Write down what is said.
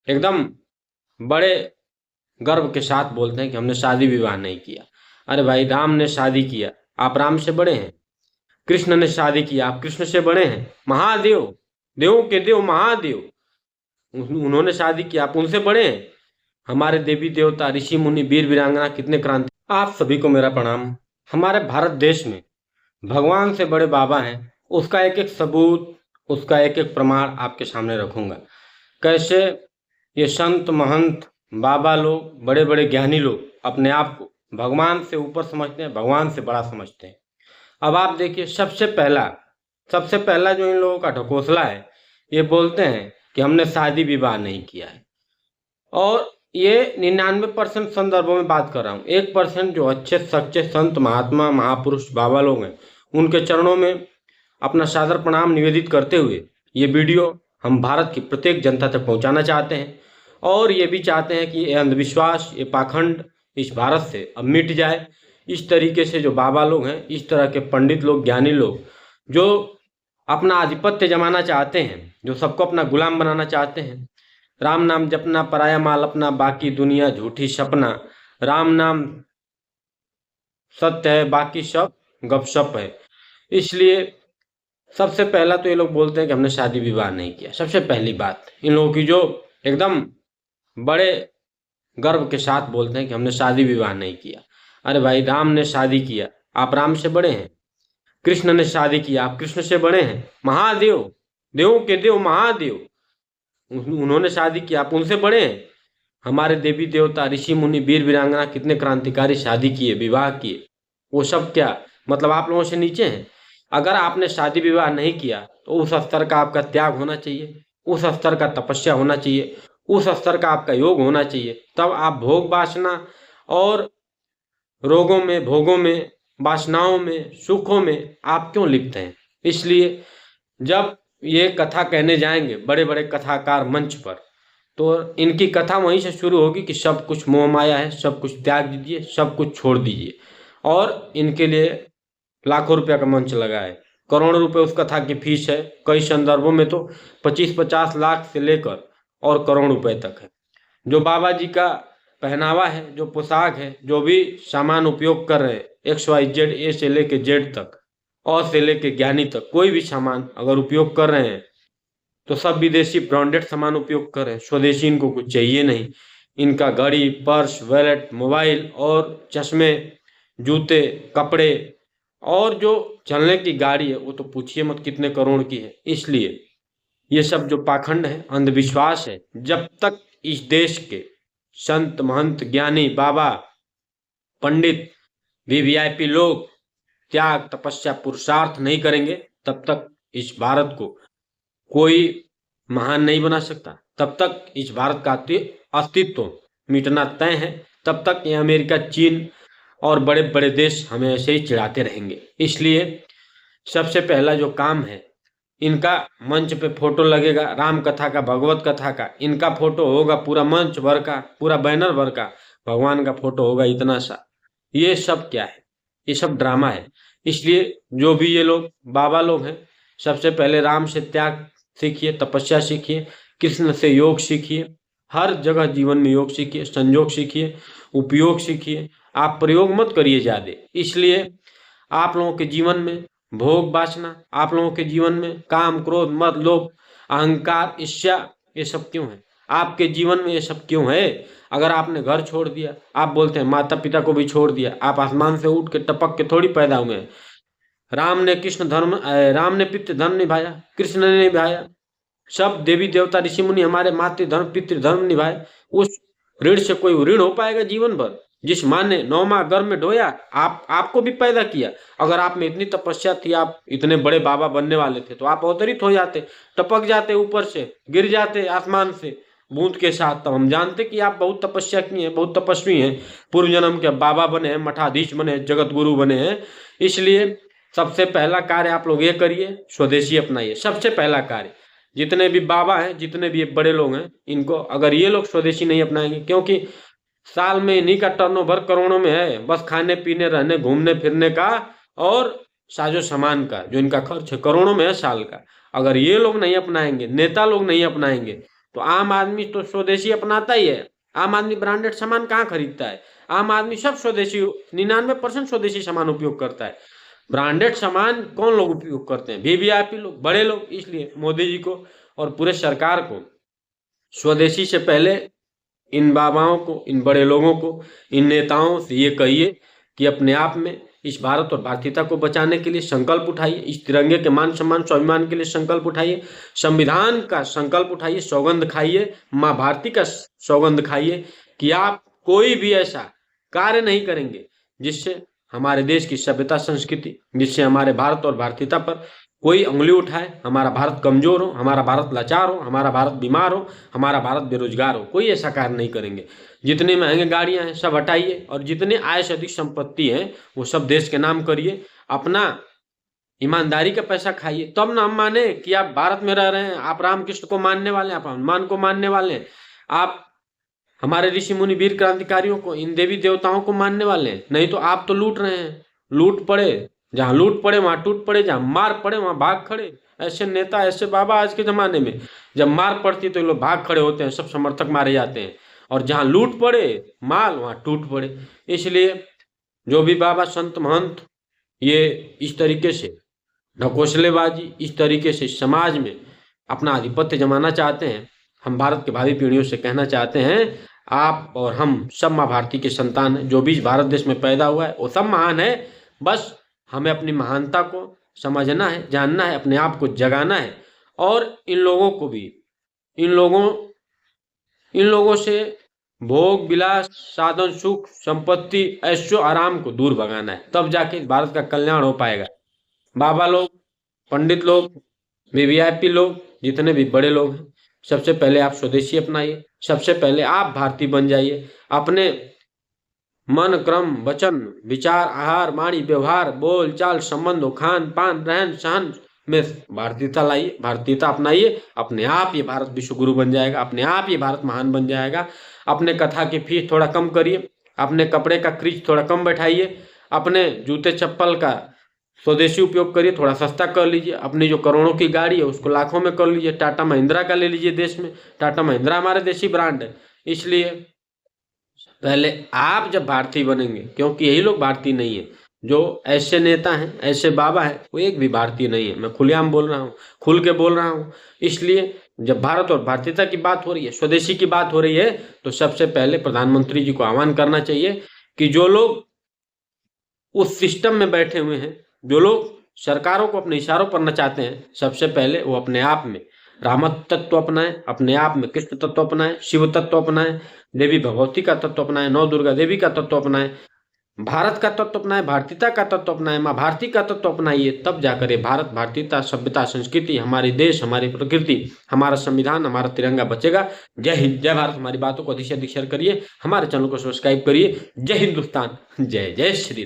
एकदम बड़े गर्व के साथ बोलते हैं कि हमने शादी विवाह नहीं किया। अरे भाई, राम ने शादी किया, आप राम से बड़े हैं। कृष्ण ने शादी किया, आप कृष्ण से बड़े हैं। महादेव, देवों के देव महादेव, उन्होंने शादी की, आप उनसे बड़े हैं। हमारे देवी देवता, ऋषि मुनि, वीर वीरांगना, कितने क्रांति। आप सभी को मेरा प्रणाम। हमारे भारत देश में भगवान से बड़े बाबा हैं, उसका एक एक सबूत, उसका एक एक प्रमाण आपके सामने रखूंगा। कैसे ये संत महंत बाबा लोग, बड़े बड़े ज्ञानी लोग अपने आप को भगवान से ऊपर समझते हैं, भगवान से बड़ा समझते हैं। अब आप देखिए, सबसे पहला जो इन लोगों का ढकोसला है, ये बोलते हैं कि हमने शादी विवाह नहीं किया है। और ये 99% संदर्भों में बात कर रहा हूँ। 1% जो अच्छे सच्चे संत महात्मा महापुरुष बाबा लोग हैं, उनके चरणों में अपना सादर प्रणाम निवेदित करते हुए ये वीडियो हम भारत की प्रत्येक जनता तक पहुंचाना चाहते हैं। और ये भी चाहते हैं कि ये अंधविश्वास, ये पाखंड इस भारत से अब मिट जाए। इस तरीके से जो बाबा लोग हैं, इस तरह के पंडित लोग, ज्ञानी लोग, जो अपना आधिपत्य जमाना चाहते हैं, जो सबको अपना गुलाम बनाना चाहते हैं। राम नाम जपना, पराया माल अपना, बाकी दुनिया झूठी सपना। राम नाम सत्य है, बाकी सब गपशप है। इसलिए सबसे पहला तो ये लोग बोलते हैं कि हमने शादी विवाह नहीं किया। सबसे पहली बात इन लोगों की, जो एकदम बड़े गर्व के साथ बोलते हैं कि हमने शादी विवाह नहीं किया। अरे भाई, राम ने शादी किया, आप राम से बड़े हैं। कृष्ण ने शादी किया, आप कृष्ण से बड़े हैं। महादेव, देवों के देव महादेव, उन्होंने शादी की, आप उनसे बड़े हैं। हमारे देवी देवता, ऋषि मुनि, वीर वीरांगना, कितने क्रांतिकारी शादी किए, विवाह किए। वो सब क्या मतलब आप लोगों से नीचे हैं? अगर आपने शादी विवाह नहीं किया तो उस स्तर का आपका त्याग होना चाहिए, उस स्तर का तपस्या होना चाहिए, उस स्तर का आपका योग होना चाहिए। तब आप भोग वासना और रोगों में, भोगों में, वासनाओं में, सुखों में आप क्यों लिप्त हैं? इसलिए जब ये कथा कहने जाएंगे बड़े बड़े कथाकार मंच पर, तो इनकी कथा वहीं से शुरू होगी कि सब कुछ मोह माया है, सब कुछ त्याग दीजिए, सब कुछ छोड़ दीजिए। और इनके लिए लाखों रुपया का मंच लगा है, करोड़ों रुपए उस कथा की फीस है। कई संदर्भों में तो 25-50 लाख से लेकर और करोड़ रुपए तक है। जो बाबा जी का पहनावा है, जो पोशाक है, जो भी सामान उपयोग कर रहे हैं, XYZ, ए से लेके जेड तक, और से लेके ज्ञानी तक, कोई भी सामान अगर उपयोग कर रहे हैं तो सब विदेशी ब्रांडेड सामान उपयोग कर रहे हैं। स्वदेशी इनको कुछ चाहिए नहीं। इनका घड़ी, पर्स, वॉलेट, मोबाइल और चश्मे, जूते, कपड़े, और जो चलने की गाड़ी है वो तो पूछिए मत कितने करोड़ की है। इसलिए ये सब जो पाखंड है, अंधविश्वास है, जब तक इस देश के संत महंत ज्ञानी बाबा पंडित VVIP लोग त्याग तपस्या पुरुषार्थ नहीं करेंगे, तब तक इस भारत को कोई महान नहीं बना सकता। तब तक इस भारत का अस्तित्व मिटना तय है। तब तक ये अमेरिका, चीन और बड़े बड़े देश हमें ऐसे ही चिढ़ाते रहेंगे। इसलिए सबसे पहला जो काम है, इनका मंच पे फोटो लगेगा राम कथा का, भगवत कथा का। इनका फोटो होगा पूरा मंच भर का, पूरा बैनर भर का। भगवान का फोटो होगा इतना सा। ये सब क्या है? ये सब ड्रामा है। इसलिए जो भी ये लोग बाबा लोग हैं, सबसे पहले राम से त्याग सीखिए, तपस्या सीखिए, कृष्ण से योग सीखिए। हर जगह जीवन में योग सीखिए, संयोग सीखिए, उपयोग सीखिए। आप प्रयोग मत करिए ज्यादा। इसलिए आप लोगों के जीवन में भोग वासना, आप लोगों के जीवन में काम, क्रोध, मद, लोभ, अहंकार, ईर्ष्या, ये सब क्यों है? आपके जीवन में ये सब क्यों है? अगर आपने घर छोड़ दिया, आप बोलते हैं माता पिता को भी छोड़ दिया, आप आसमान से उठ के टपक के थोड़ी पैदा हुए हैं। राम ने पितृ धर्म निभाया, कृष्ण ने निभाया, सब देवी देवता ऋषि मुनि हमारे मातृ धर्म पितृ धर्म निभाए। उस ऋण से कोई ऋण हो पाएगा जीवन भर? जिस माँ ने 9 माह गर्भ में ढोया, आपको भी पैदा किया। अगर आप में इतनी तपस्या थी, आप इतने बड़े बाबा बनने वाले थे, तो आप अवतरित हो जाते, टपक जाते, ऊपर से गिर जाते आसमान से बूंद के साथ। तब हम जानते कि आप बहुत तपस्या की हैं, बहुत तपस्वी हैं, पूर्व जन्म के बाबा बने हैं, मठाधीश बने हैं, जगत गुरु बने हैं। इसलिए सबसे पहला कार्य आप लोग ये करिए, स्वदेशी अपनाइए। सबसे पहला कार्य, जितने भी बाबा हैं, जितने भी बड़े लोग हैं, इनको अगर ये लोग स्वदेशी नहीं अपनाएंगे, क्योंकि साल में इन्हीं का टर्नओवर करोड़ों में है, बस खाने पीने, रहने, घूमने फिरने का और साजो सामान का जो इनका खर्च है, करोड़ों में है साल का। अगर ये लोग नहीं अपनाएंगे, नेता लोग नहीं अपनाएंगे, तो आम आदमी तो स्वदेशी अपनाता ही है। आम आदमी ब्रांडेड सामान कहाँ खरीदता है? आम आदमी सब स्वदेशी, 99% स्वदेशी सामान उपयोग करता है। ब्रांडेड सामान कौन लोग उपयोग करते हैं? वीवीआईपी लोग, बड़े लोग। इसलिए मोदी जी को और पूरे सरकार को स्वदेशी से पहले इन बाबाओं को, इन बड़े लोगों को, इन नेताओं से ये कहिए कि अपने आप में इस भारत और भारतीयता को बचाने के लिए संकल्प उठाइए। इस तिरंगे के मान सम्मान स्वाभिमान के लिए संकल्प उठाइए। संविधान का संकल्प उठाइए, सौगंध खाइए, माँ भारती का सौगंध खाइए कि आप कोई भी ऐसा कार्य नहीं करेंगे जिससे हमारे देश की सभ्यता संस्कृति, जिससे हमारे भारत और भारतीयता पर कोई उंगली उठाए, हमारा भारत कमजोर हो, हमारा भारत लाचार हो, हमारा भारत बीमार हो, हमारा भारत बेरोजगार हो। कोई ऐसा कार्य नहीं करेंगे। जितनी महंगी गाड़ियां हैं सब हटाइए और जितनी आय से अधिक संपत्ति है वो सब देश के नाम करिए। अपना ईमानदारी का पैसा खाइए, तब ना हम माने कि आप भारत में रह रहे हैं, आप रामकृष्ण को मानने वाले हैं, आप हनुमान को मानने वाले हैं, आप हमारे ऋषि मुनि वीर क्रांतिकारियों को, इन देवी देवताओं को मानने वाले हैं। नहीं तो आप तो लूट रहे हैं। लूट पड़े, जहाँ लूट पड़े वहां टूट पड़े, जहाँ मार पड़े वहां भाग खड़े। ऐसे नेता, ऐसे बाबा आज के जमाने में, जब मार पड़ती तो ये लोग भाग खड़े होते हैं, सब समर्थक मारे जाते हैं। और जहाँ लूट पड़े माल, वहां टूट पड़े। इसलिए जो भी बाबा संत महंत ये इस तरीके से ढकोसलेबाजी, इस तरीके से समाज में अपना आधिपत्य जमाना चाहते हैं, हम भारत के भावी पीढ़ियों से कहना चाहते हैं, आप और हम सब माँ भारती के संतान हैं। जो भी इस भारत देश में पैदा हुआ है वो सब महान है। बस हमें अपनी महानता को समझना है, जानना है, अपने आप को जगाना है और इन लोगों को भी, इन लोगों से भोग विलास, साधन सुख, संपत्ति, ऐशो आराम को दूर भगाना है। तब जाके भारत का कल्याण हो पाएगा। बाबा लोग, पंडित लोग, वीवीआईपी लोग, जितने भी बड़े लोग हैं, सबसे पहले आप स्वदेशी अपनाइए। सबसे पहले आप भारतीय बन जाइए। अपने मन, क्रम, वचन, विचार, आहार, वाणी, व्यवहार, बोल चाल, संबंधों, खान पान, रहन सहन में भारतीयता लाइए, भारतीयता अपनाइए। अपने आप ये भारत विश्व गुरु बन जाएगा, अपने आप ये भारत महान बन जाएगा। अपने कथा की फीस थोड़ा कम करिए, अपने कपड़े का क्रीज थोड़ा कम बैठाइए, अपने जूते चप्पल का स्वदेशी उपयोग करिए, थोड़ा सस्ता कर लीजिए। अपनी जो करोड़ों की गाड़ी है उसको लाखों में कर लीजिए। टाटा महिंद्रा का ले लीजिए। देश में टाटा महिंद्रा हमारे देशी ब्रांड है। इसलिए पहले आप जब भारतीय बनेंगे, क्योंकि यही लोग भारतीय नहीं है, जो ऐसे नेता हैं, ऐसे बाबा हैं, वो एक भी भारतीय नहीं है। मैं खुलेआम बोल रहा हूँ, खुल के बोल रहा हूँ। इसलिए जब भारत और भारतीयता की बात हो रही है, स्वदेशी की बात हो रही है, तो सबसे पहले प्रधानमंत्री जी को आह्वान करना चाहिए कि जो लोग उस सिस्टम में बैठे हुए हैं, जो लोग सरकारों को अपने इशारों पर नचाते हैं, सबसे पहले वो अपने आप में रामत तत्व अपनाएं, अपने आप में कृष्ण तत्व अपनाएं, शिव तत्व अपनाएं, देवी भगवती का तत्व अपनाएं, नौ दुर्गा देवी का तत्व अपनाएं, भारत का तत्व अपनाएं, भारतीयता का तत्व अपनाएं, माँ भारती का तत्व अपनाइए। तब जाकर ये भारत, भारतीयता, सभ्यता, संस्कृति, हमारी देश, हमारी प्रकृति, हमारा संविधान, हमारा तिरंगा बचेगा। जय हिंद, जय भारत। हमारी बातों को अधिक से अधिक शेयर करिए, हमारे चैनल को सब्सक्राइब करिए। जय हिंदुस्तान, जय जय श्री राम।